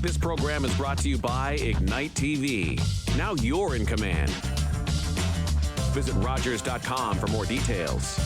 This program is brought to you by Ignite TV. Now you're in command. Visit Rogers.com for more details.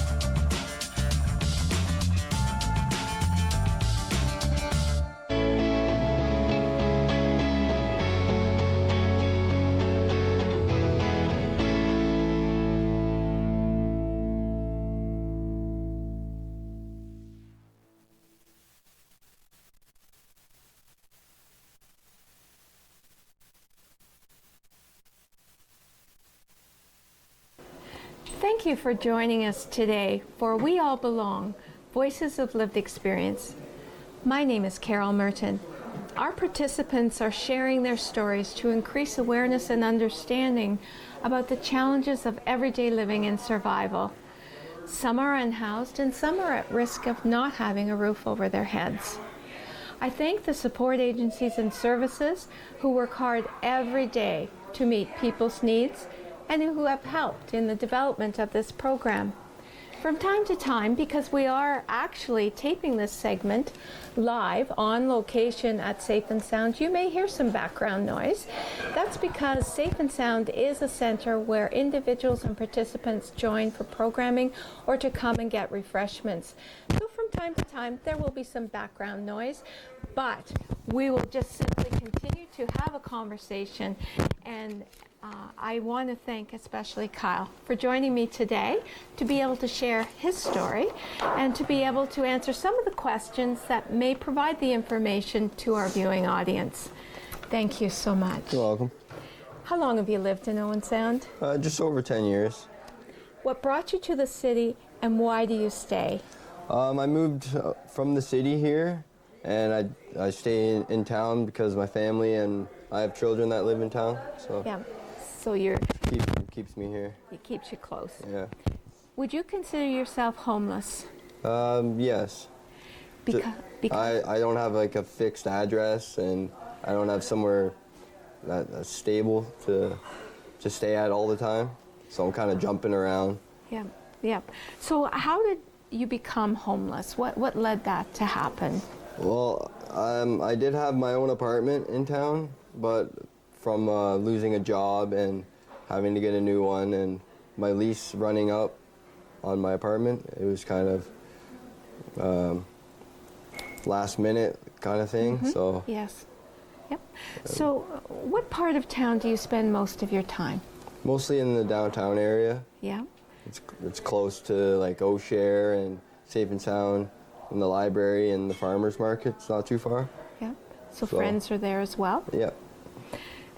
Thank you for joining us today for We All Belong, Voices of Lived Experience. My name is Carol Merton. Our participants are sharing their stories to increase awareness and understanding about the challenges of everyday living and survival. Some are unhoused and some are at risk of not having a roof over their heads. I thank the support agencies and services who work hard every day to meet people's needs and who have helped in the development of this program. From time to time, because we are actually taping this segment live on location at Safe and Sound, you may hear some background noise. That's because Safe and Sound is a center where individuals and participants join for programming or to come and get refreshments. So from time to time, there will be some background noise, but we will just simply continue to have a conversation. And I want to thank especially Kyle for joining me today to be able to share his story and to be able to answer some of the questions that may provide the information to our viewing audience. Thank you so much. You're welcome. How long have you lived in Owen Sound? Just over 10 years. What brought you to the city and why do you stay? I moved from the city here, and I stay in town because of my family, and I have children that live in town. So yeah. So keeps me here. It keeps you close. Yeah. Would you consider yourself homeless? Yes. Because I don't have like a fixed address, and I don't have somewhere that's stable to stay at all the time. So I'm kind of jumping around. Yeah, yeah. So how did you become homeless? What led that to happen? Well, I did have my own apartment in town, but from losing a job and having to get a new one and my lease running up on my apartment, it was kind of last minute kind of thing. Mm-hmm. So yes, yep. So what part of town do you spend most of your time? Mostly in the downtown area. Yeah. It's close to like O'Share and Safe and Sound and the library and the farmers market. It's not too far. Yeah. So friends are there as well? Yeah.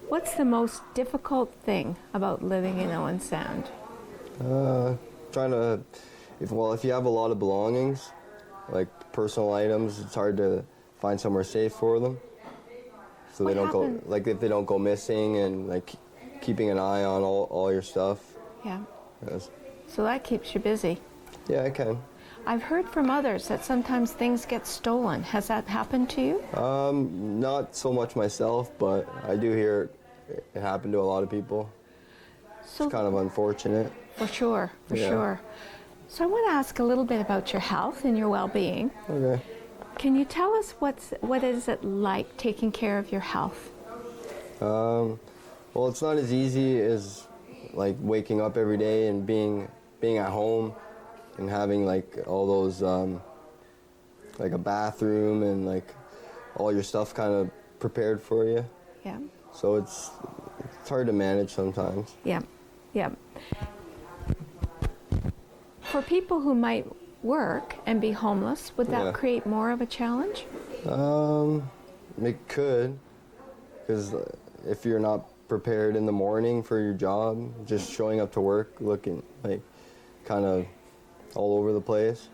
What's the most difficult thing about living in Owen Sound? Trying to, if you have a lot of belongings, like personal items, it's hard to find somewhere safe for them. So What they don't happened? go, like if they don't go missing, and like keeping an eye on all your stuff. Yeah. Yes. So that keeps you busy. Yeah, I can. I've heard from others that sometimes things get stolen. Has that happened to you? Not so much myself, but I do hear it happen to a lot of people. So It's kind of unfortunate. for sure, Yeah. sure. So I want to ask a little bit about your health and your well-being. Okay. Can you tell us what is it like taking care of your health? Well, it's not as easy as like waking up every day and being at home and having like all those like a bathroom and like all your stuff kind of prepared for you. Yeah. So it's hard to manage sometimes. Yeah, yeah. For people who might work and be homeless, would that Yeah. create more of a challenge? It could, because if you're not prepared in the morning for your job, just showing up to work looking like kind of all over the place,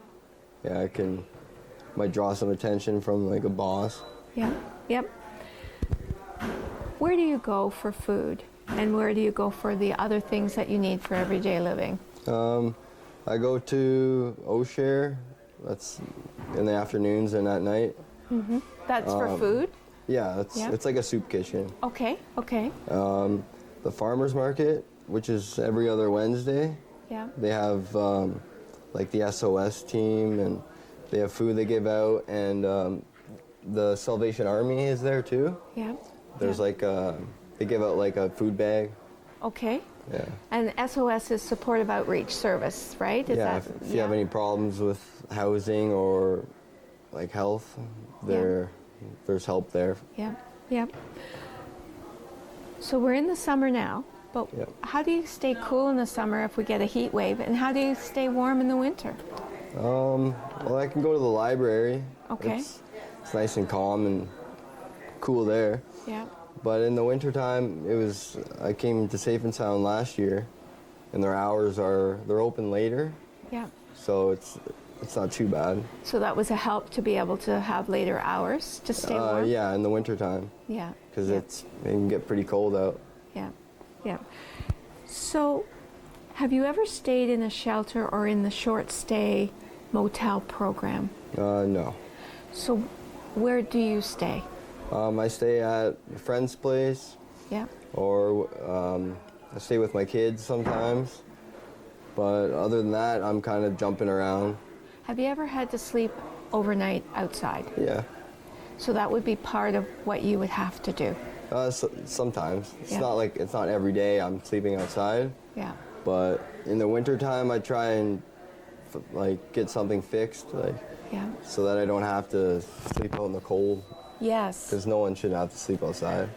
yeah, might draw some attention from like a boss. Yeah, yep. Where do you go for food? And where do you go for the other things that you need for everyday living? I go to O'Share. That's in the afternoons and at night. Mm-hmm. That's for food? Yeah, Yeah. it's like a soup kitchen. Okay, okay. The farmers market, which is every other Wednesday, Yeah. they have like the SOS team, and they have food they give out, and the Salvation Army is there too. Yeah. There's yeah. like they give out like a food bag. Okay. Yeah. And SOS is supportive outreach service, right? Is Yeah. that, If you have any problems with housing or like health, there's help there. Yeah. Yeah. So we're in the summer now, but Yep. how do you stay cool in the summer if we get a heat wave, and how do you stay warm in the winter? Well, I can go to the library. Okay. It's nice and calm and cool there. Yeah. But in the wintertime, I came to Safe and Sound last year, and their hours they're open later, Yeah. so it's not too bad. So that was a help to be able to have later hours to stay warm? Yeah, in the wintertime, Yeah. because yeah. it can get pretty cold out. Yeah. Yeah. So have you ever stayed in a shelter or in the short stay motel program? No. So where do you stay? I stay at a friend's place, Yeah. or I stay with my kids sometimes. But other than that, I'm kind of jumping around. Have you ever had to sleep overnight outside? Yeah. So that would be part of what you would have to do. Sometimes. It's Yeah. it's not every day I'm sleeping outside. Yeah. But in the wintertime, I try and get something fixed, Yeah. so that I don't have to sleep out in the cold. Yes. Because no one should have to sleep outside.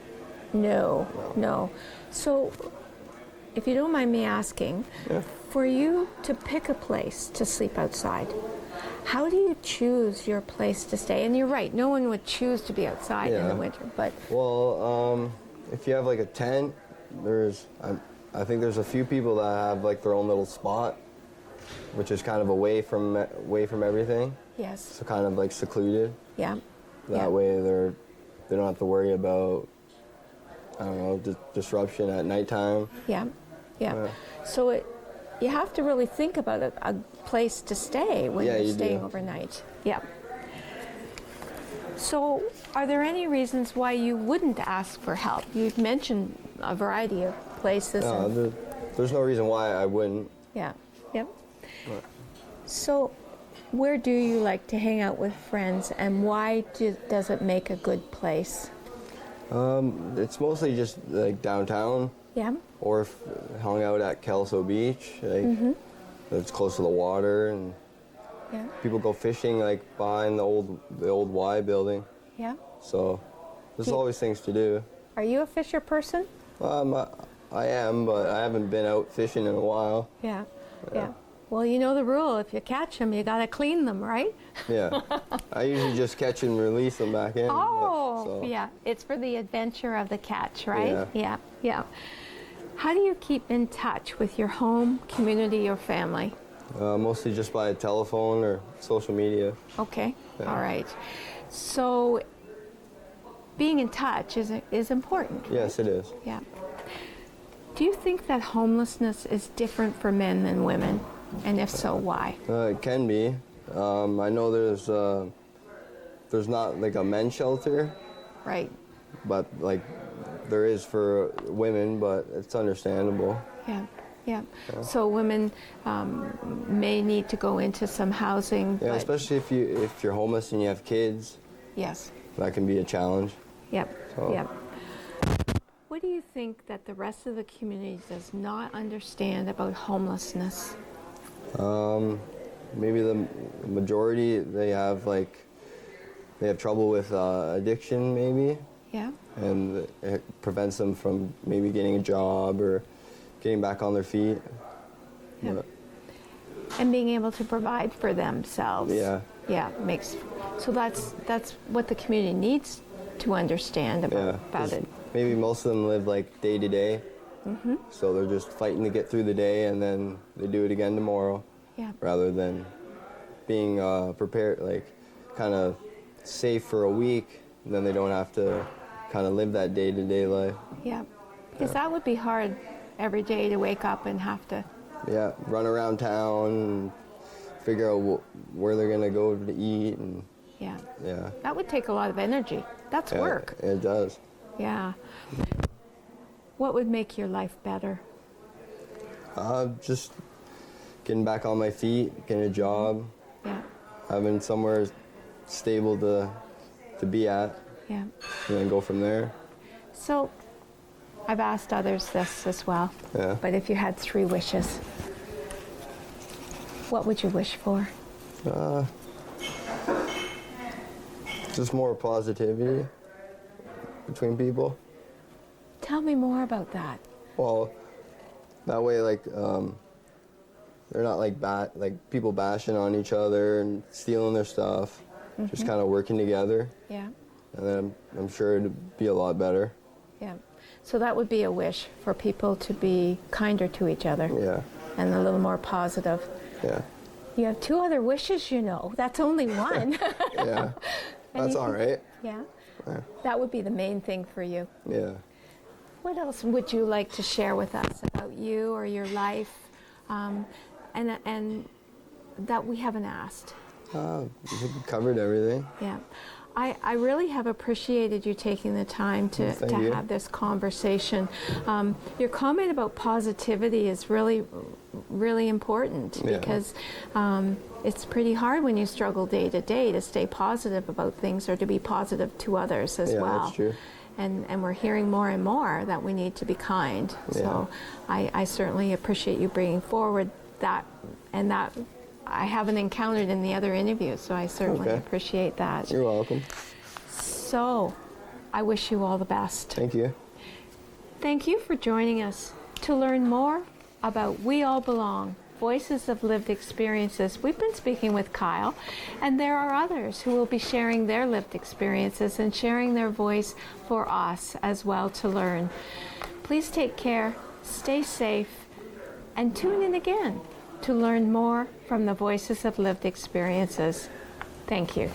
No. No. So if you don't mind me asking, for you to pick a place to sleep outside, how do you choose your place to stay? And you're right, no one would choose to be outside in the winter, but Well, if you have like a tent, I think there's a few people that have like their own little spot, which is kind of away from everything. yes. So kind of like secluded. Yeah. That yeah. way they don't have to worry about, I don't know, disruption at nighttime. Yeah. Yeah. So you have to really think about a place to stay when you're you staying do. overnight. Yeah. So are there any reasons why you wouldn't ask for help? You've mentioned a variety of places. No, there's no reason why I wouldn't. Yeah. Yep. So where do you like to hang out with friends, and why does it make a good place? It's mostly just like downtown, Yeah. or if hung out at Kelso Beach. It's close to the water, and Yeah. people go fishing like behind the old Y building. Yeah. So there's always things to do. Are you a fisher person? I am, but I haven't been out fishing in a while. Yeah. Yeah. Well, you know the rule. If you catch them, you got to clean them, right? Yeah. I usually just catch and release them back in. Oh, yeah. It's for the adventure of the catch, right? Yeah. Yeah. Yeah. How do you keep in touch with your home, community, or family? Mostly just by telephone or social media. Okay. Yeah. All right. So being in touch is important. Right? Yes, it is. Yeah. Do you think that homelessness is different for men than women? And if so, why? It can be. I know there's not like a men's shelter, Right. but like there is for women, but it's understandable. Yeah. Yeah. So women may need to go into some housing. Yeah, but especially if you're homeless and you have kids, yes. that can be a challenge. Yep. So- Yep. What do you think that the rest of the community does not understand about homelessness? Maybe the majority they have trouble with addiction, maybe, Yeah. and it prevents them from maybe getting a job or getting back on their feet. Yeah. But, And being able to provide for themselves. yeah, Yeah. So that's what the community needs to understand yeah. about 'Cause it. maybe most of them live like day to day, so they're just fighting to get through the day, and then they do it again tomorrow, Yeah. rather than being prepared, like kind of safe for a week, and then they don't have to kind of live that day to day life. Yeah. Because that would be hard every day to wake up and have to. Yeah, run around town and figure out where they're gonna go to eat, and Yeah. yeah, That would take a lot of energy. That's yeah, work. It does. Yeah. What would make your life better? Just getting back on my feet, getting a job, Yeah. having somewhere stable to to be at, Yeah. and then go from there. So, I've asked others this as well. Yeah. But if you had 3 wishes, what would you wish for? Just more positivity between people. Tell me more about that. Well, that way, like, they're not like people bashing on each other and stealing their stuff. Just kind of working together. Yeah. And then I'm sure it'd be a lot better. Yeah. So that would be a wish for people to be kinder to each other. Yeah. And a little more positive. Yeah. You have 2 other wishes, you know. That's only one. Yeah. That's all right. Yeah. Yeah. That would be the main thing for you. Yeah. What else would you like to share with us about you or your life, and that we haven't asked? We covered everything. Yeah. I really have appreciated you taking the time to Thank you. have this conversation. Your comment about positivity is really, really important Yeah. because it's pretty hard when you struggle day to day to stay positive about things or to be positive to others as Yeah, well. that's true. And we're hearing more and more that we need to be kind. So I certainly appreciate you bringing forward that, and that I haven't encountered in the other interviews, so I certainly appreciate that. You're welcome. So I wish you all the best. Thank you. Thank you for joining us. To learn more about We All Belong, Voices of Lived Experiences, we've been speaking with Kyle, and there are others who will be sharing their lived experiences and sharing their voice for us as well to learn. Please take care, stay safe, and tune in again to learn more from the Voices of Lived Experiences. Thank you.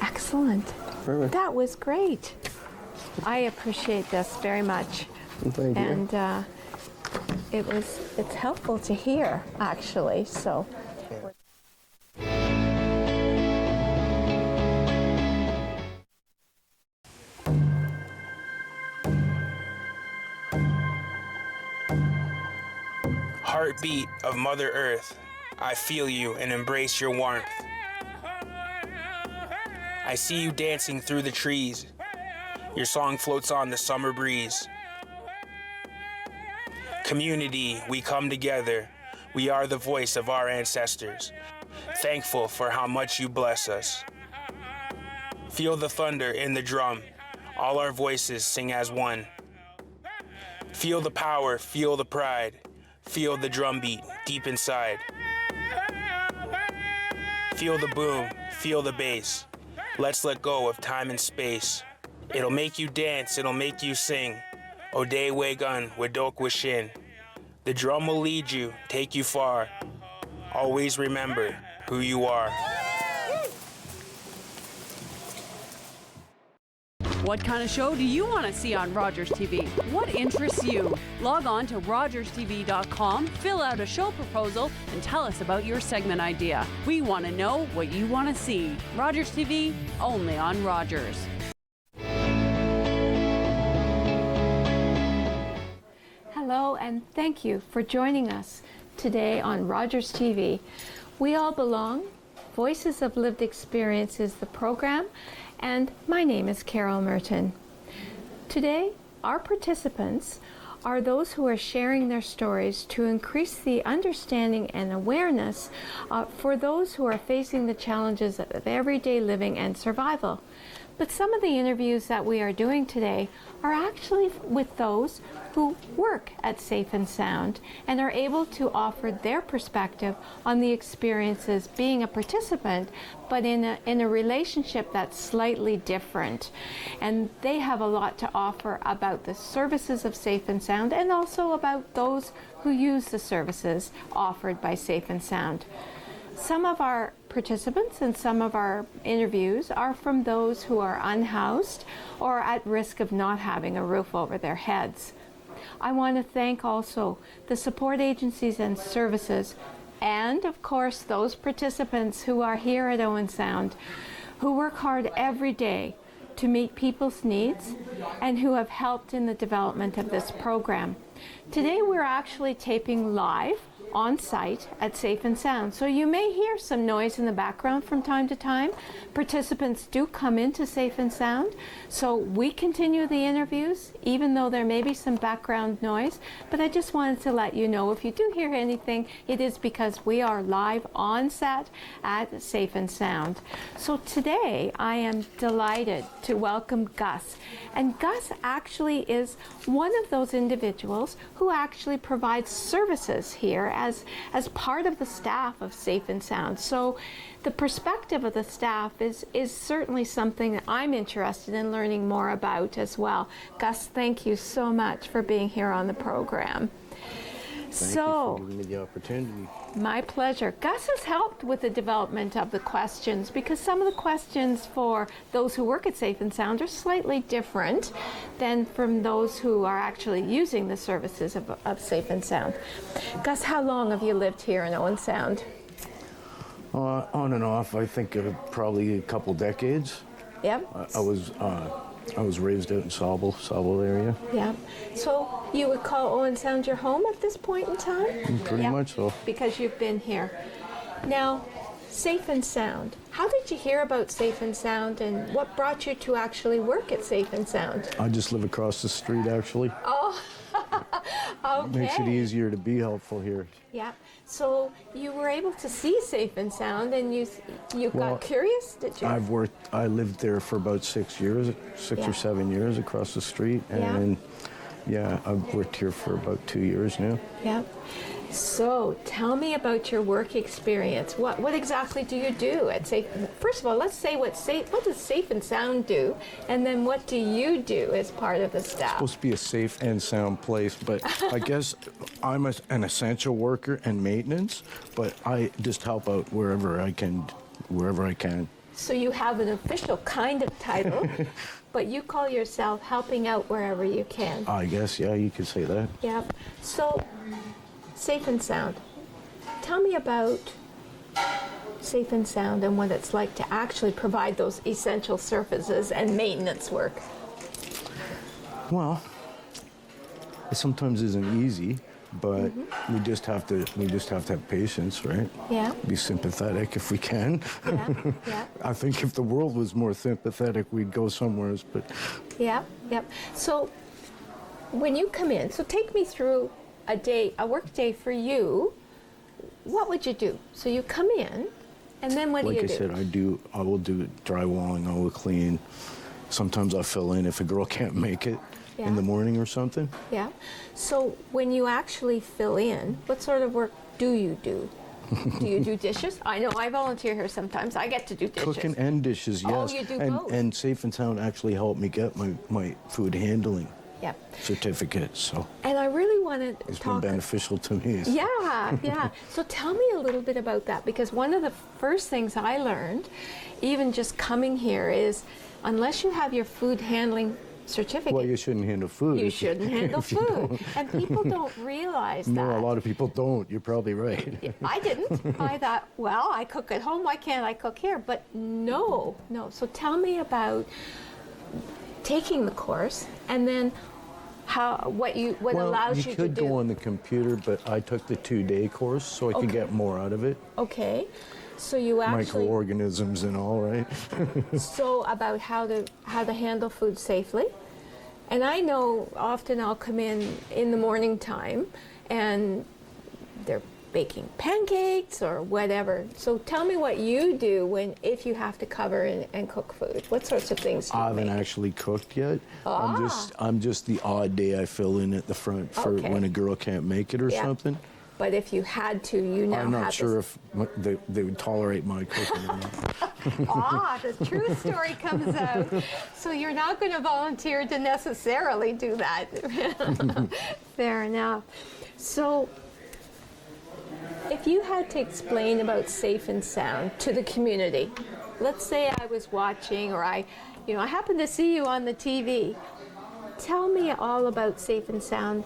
Excellent. Perfect. That was great. I appreciate this very much. Thank you. And it's helpful to hear, actually, so. Heartbeat of Mother Earth, I feel you and embrace your warmth. I see you dancing through the trees. Your song floats on the summer breeze. Community, we come together. We are the voice of our ancestors. Thankful for how much you bless us. Feel the thunder in the drum. All our voices sing as one. Feel the power, feel the pride. Feel the drumbeat deep inside. Feel the boom, feel the bass. Let's let go of time and space. It'll make you dance, it'll make you sing. Ode Wegun Wedok Wishin. The drum will lead you, take you far. Always remember who you are. What kind of show do you want to see on Rogers TV? What interests you? Log on to rogerstv.com, fill out a show proposal, and tell us about your segment idea. We want to know what you want to see. Rogers TV, only on Rogers. Hello, and thank you for joining us today on Rogers TV. We All Belong, Voices of Lived Experience is the program, and my name is Carol Merton. Today, our participants are those who are sharing their stories to increase the understanding and awareness for those who are facing the challenges of everyday living and survival. But some of the interviews that we are doing today are actually with those who work at Safe and Sound and are able to offer their perspective on the experiences being a participant, but in a relationship that's slightly different. And they have a lot to offer about the services of Safe and Sound and also about those who use the services offered by Safe and Sound. Some of our participants and some of our interviews are from those who are unhoused or at risk of not having a roof over their heads. I want to thank also the support agencies and services and, of course, those participants who are here at Owen Sound who work hard every day to meet people's needs and who have helped in the development of this program. Today we're actually taping live on site at Safe and Sound. So you may hear some noise in the background from time to time. Participants do come into Safe and Sound, so we continue the interviews even though there may be some background noise. But I just wanted to let you know, if you do hear anything, it is because we are live on set at Safe and Sound. So today I am delighted to welcome Gus. And Gus actually is one of those individuals who actually provides services here as part of the staff of Safe and Sound. So the perspective of the staff is certainly something that I'm interested in learning more about as well. Gus, thank you so much for being here on the program. Thank you for giving me the opportunity. My pleasure. Gus has helped with the development of the questions because some of the questions for those who work at Safe and Sound are slightly different than from those who are actually using the services of Safe and Sound. Gus, how long have you lived here in Owen Sound? On and off, I think probably a couple decades. Yep. I was raised out in Sauble area. Yeah. So you would call Owen Sound your home at this point in time? Pretty much so. Because you've been here. Now, Safe and Sound. How did you hear about Safe and Sound, and what brought you to actually work at Safe and Sound? I just live across the street, actually. Oh, okay. Makes it easier to be helpful here. Yeah. So you were able to see Safe and Sound, and you got curious, did you? I lived there for about 6 years, six or 7 years across the street, and I've worked here for about 2 years now. Yeah. So tell me about your work experience. What exactly do you do at Safe? First of all, let's say what does Safe and Sound do, and then what do you do as part of the staff? It's supposed to be a safe and sound place, but I guess I'm an essential worker and maintenance, but I just help out wherever I can. So you have an official kind of title, but you call yourself helping out wherever you can. I guess, yeah, you could say that. Yeah. So Safe and Sound. Tell me about Safe and Sound and what it's like to actually provide those essential services and maintenance work. Well, it sometimes isn't easy, but we just have to have patience, right? Yeah. Be sympathetic if we can. Yeah. I think if the world was more sympathetic, we'd go somewhere else. But Yeah. So when you come in, so take me through a work day for you. What would you do? So you come in, and then what do you do? Like I said, I will do drywalling, I will clean. Sometimes I'll fill in if a girl can't make it in the morning or something. Yeah. So when you actually fill in, what sort of work do you do? Do you do dishes? I know I volunteer here sometimes. I get to do dishes. Cooking and dishes, yes. Oh, you do both. And Safe and Sound actually helped me get my food handling Yep. certificate, so And I really want to it's talk. been beneficial to me. So. Yeah. So tell me a little bit about that, because one of the first things I learned, even just coming here, is unless you have your food handling certificate, Well, you shouldn't handle food. you shouldn't handle if you food. don't. And people don't realize that. No, a lot of people don't. You're probably right. I didn't. I thought, well, I cook at home, why can't I cook here? But no. So tell me about taking the course, and then what allows you to do. You could go on the computer, but I took the 2-day course so I could get more out of it. Okay. So you actually Microorganisms and all, right? so about how to handle food safely. And I know often I'll come in the morning time and they're baking pancakes or whatever. So tell me what you do if you have to cover and cook food. What sorts of things do you I haven't make? actually cooked yet. I'm just the odd day I fill in at the front for when a girl can't make it or something. But if you had to, you now I'm have not sure if they would tolerate my cooking or not. the true story comes out. So you're not going to volunteer to necessarily do that. Fair enough. So if you had to explain about Safe and Sound to the community, let's say I was watching, or I happened to see you on the TV. Tell me all about Safe and Sound.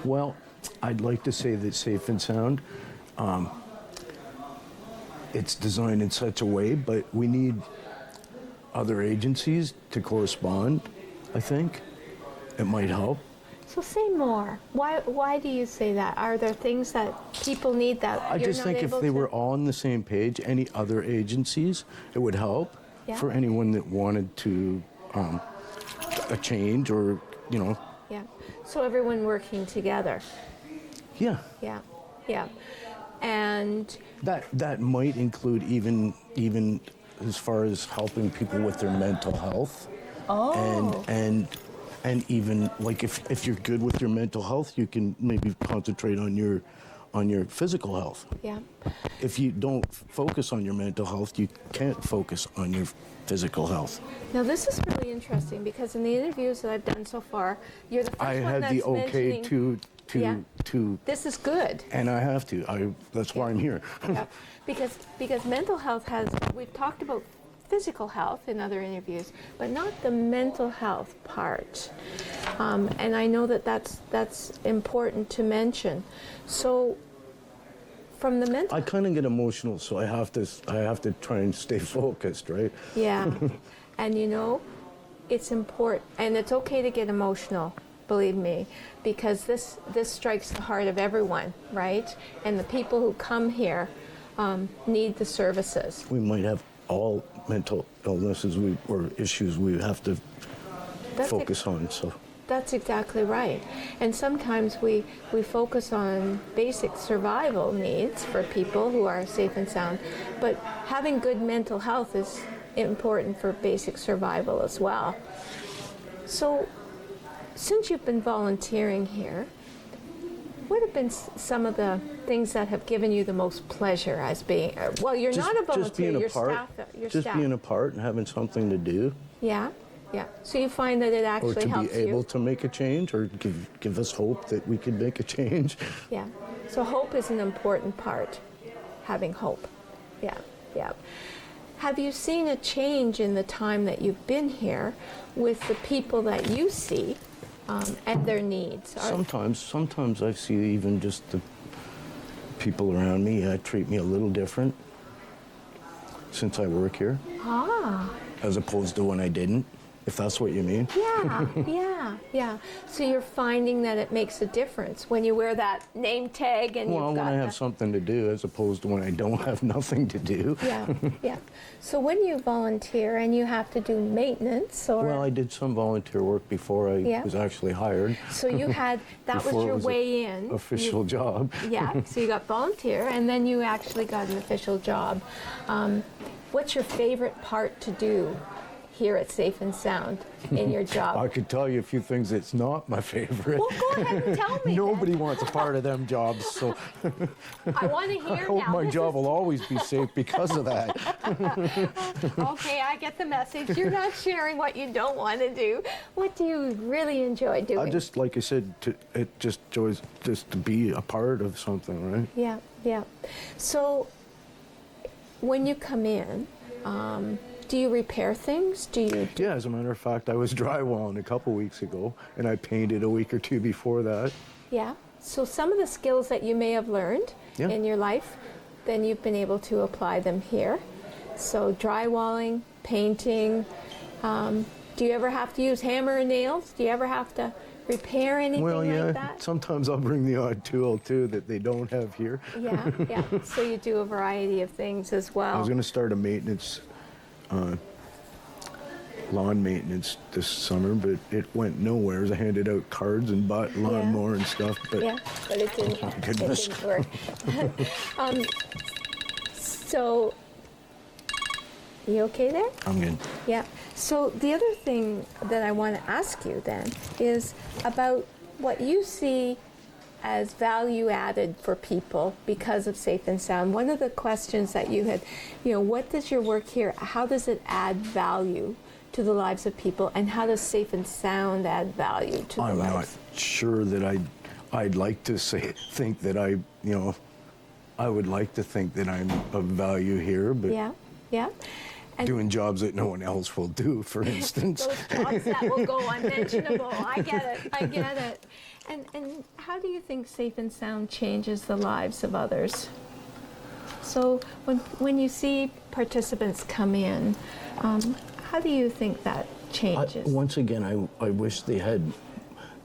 Well, I'd like to say that Safe and Sound, it's designed in such a way, but we need other agencies to correspond, I think. It might help So say more. Why do you say that? Are there things that people need that I you're just not think if able they to? were all on the same page, any other agencies, it would help Yeah. for anyone that wanted to a change or, you know, Yeah. So everyone working together. yeah. Yeah. Yeah. And That might include even as far as helping people with their mental health. oh, And even like if you're good with your mental health, you can maybe concentrate on your physical health. yeah. If you don't focus on your mental health, you can't focus on your physical health. Now this is really interesting because in the interviews that I've done so far, you're the first I one had that's the okay mentioning. Yeah. to This is good. and I have to. That's why I'm here. Yeah. Because mental health has, we've talked about physical health in other interviews, but not the mental health part. And I know that that's important to mention. So from the mental, I kind of get emotional, so I have to try and stay focused, right? yeah, and you know, it's important, and it's okay to get emotional. Believe me, because this strikes the heart of everyone, right? And the people who come here need the services. We might have all mental illnesses or issues we have to That's focus on. So That's exactly right. And sometimes we focus on basic survival needs for people who are safe and sound, but having good mental health is important for basic survival as well. So, since you've been volunteering here, what have been some of the things that have given you the most pleasure as being, well, you're not a volunteer, you're staff. Just being a part and having something to do. Yeah, yeah. So you find that it Or actually to helps be able you. to make a change, or give us hope that we could make a change. Yeah. So hope is an important part, having hope. Yeah, yeah. Have you seen a change in the time that you've been here with the people that you see and their needs? Sometimes I see even just the people around me treat me a little different since I work here, as opposed to when I didn't, if that's what you mean. Yeah, yeah, yeah. So you're finding that it makes a difference when you wear that name tag and Well, you've when got I have that- something to do, as opposed to when I don't have nothing to do. Yeah, yeah. So when you volunteer and you have to do maintenance or... Well, I did some volunteer work before I Yeah. was actually hired. So you had, that was Before it your was a way in. Official job. Yeah, so you got volunteer and then you actually got an official job. What's your favorite part to do here at Safe and Sound in your I job? could tell you a few things that's not my favorite. Well, go ahead and tell me. Nobody then. wants a part of them jobs, so I want to I hear hope now. my This job will always be safe because of that. Okay, I get the message. You're not sharing what you don't want to do. What do you really enjoy doing? I just, like I said, it just enjoys just to be a part of something, right? Yeah, yeah. So when you come in, do you repair things? Do you? Yeah, as a matter of fact, I was drywalling a couple weeks ago, and I painted a week or two before that. Yeah. So some of the skills that you may have learned Yeah. in your life, then you've been able to apply them here. So drywalling, painting. Do you ever have to use hammer and nails? Do you ever have to repair anything Well, yeah, like that? sometimes I'll bring the odd tool, too, that they don't have here. Yeah, yeah. So you do a variety of things as well. I was going to start a maintenance, lawn maintenance this summer, but it went nowhere. I handed out cards and bought lawnmower and stuff, but Yeah, but it didn't, Oh, it goodness. didn't work. So, you okay there? I'm good. Yeah. So the other thing that I want to ask you then is about what you see as value added for people because of Safe and Sound. One of the questions that you had, what does your work here, how does it add value to the lives of people, and how does Safe and Sound add value to the I'm not lives? sure that I'd like to think that I would like to think that I'm of value here, but Yeah, yeah. And doing jobs that no one else will do, for instance. those jobs that will go unmentionable. I get it. And how do you think Safe and Sound changes the lives of others? So when you see participants come in, how do you think that changes? Once again, I wish they had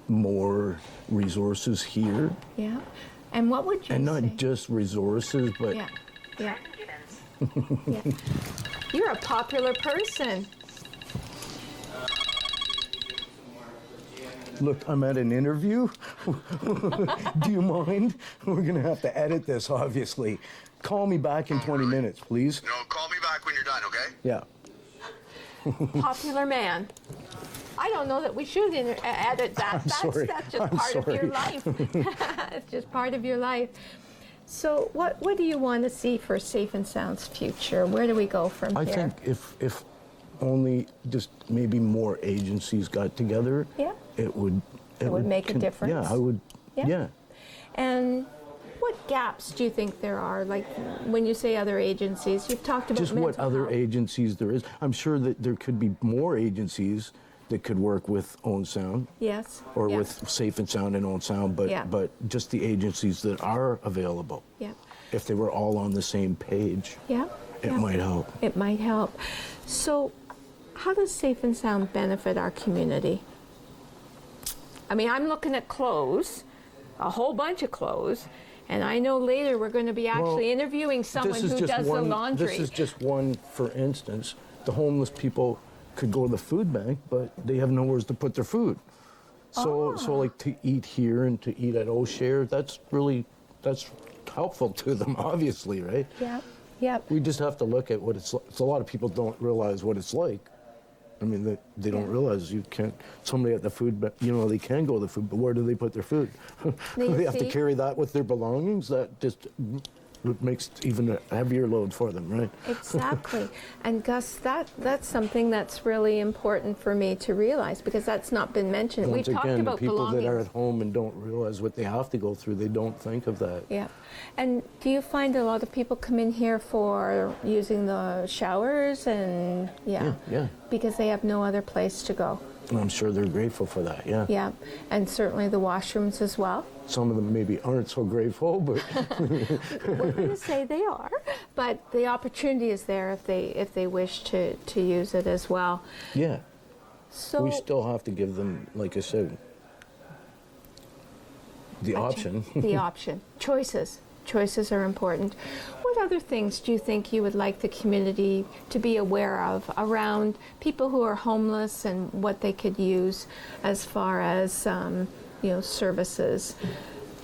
more resources here. Yeah. And what would you And say? not just resources, but Yeah. Yeah. Yeah. You're a popular person. look, I'm at an interview. Do you mind? We're going to have to edit this, obviously. Call me back in 20 minutes, please. No, call me back when you're done, okay? Yeah. Popular man. I don't know that we should edit that. That's just part of your life. It's just part of your life. So what do you want to see for Safe and Sound's future? Where do we go from here? I think if only just maybe more agencies got together, Yeah. it would make a difference. Yeah, I would. Yeah. And what gaps do you think there are? Like when you say other agencies, you've talked about Just what mental other health. agencies there is. I'm sure that there could be more agencies that could work with Own Sound. Yes. Or yeah. with Safe and Sound and Own Sound, but Yeah. but just the agencies that are available. Yeah. If they were all on the same page, Yeah. it yeah. might help. It might help. So, how does Safe and Sound benefit our community? I mean, I'm looking at clothes, a whole bunch of clothes, and I know later we're going to be actually interviewing someone who does the laundry. This is just one, for instance. The homeless people could go to the food bank, but they have nowhere to put their food. So like to eat here and to eat at O'Share, that's helpful to them, obviously, right? Yeah. Yeah. We just have to look at what it's like. So a lot of people don't realize what it's like. I mean, they don't realize you can't, somebody at the food, they can go to the food, but where do they put their food? They have to see? carry that with their belongings. That just makes even a heavier load for them, right? Exactly. And Gus, that's something that's really important for me to realize because that's not been mentioned. Once We've talked again, the about people belongings. that are at home and don't realize what they have to go through, they don't think of that. Yeah. And do you find a lot of people come in here for using the showers and Yeah. because they have no other place to go? And I'm sure they're grateful for that, yeah. Yeah. And certainly the washrooms as well. Some of them maybe aren't so grateful, but We're going to say they are, but the opportunity is there if they wish to use it as well. yeah. So We still have to give them, like I said, the option. The option. Choices. Choices are important. What other things do you think you would like the community to be aware of around people who are homeless and what they could use as far as services?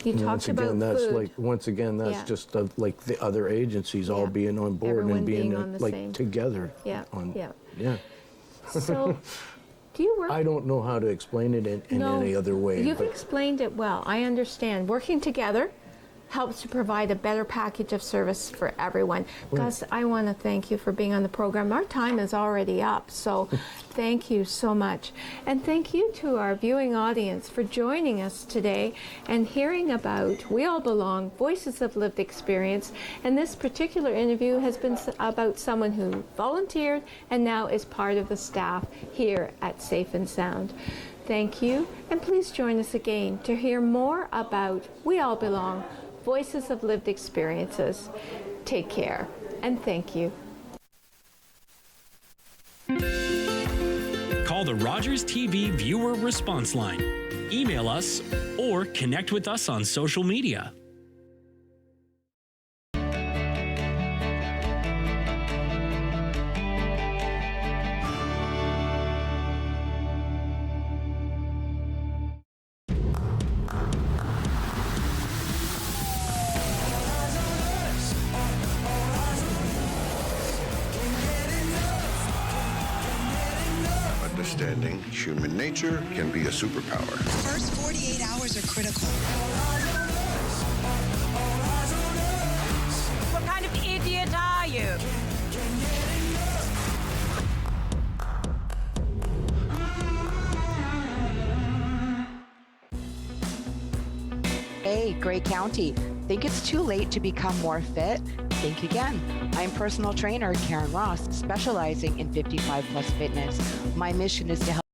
You talked about food. Once again, that's Yeah. just like the other agencies all Yeah. being on board Everyone and being being on the same. together. Yeah, yeah. Yeah. So, do you work? I don't know how to explain it in any other way. You've but explained it well. I understand. Working together helps to provide a better package of service for everyone. Gus, I want to thank you for being on the program. Our time is already up, so thank you so much. And thank you to our viewing audience for joining us today and hearing about We All Belong, Voices of Lived Experience. And this particular interview has been about someone who volunteered and now is part of the staff here at Safe and Sound. Thank you, and please join us again to hear more about We All Belong, Voices of Lived Experiences. Take care, and thank you. Call the Rogers TV viewer response line, email us, or connect with us on social media. Understanding human nature can be a superpower. First 48 hours are critical. What kind of idiot are you? Hey, Grey County. Think it's too late to become more fit? Think again. I'm personal trainer Karen Ross, specializing in 55+ fitness. My mission is to help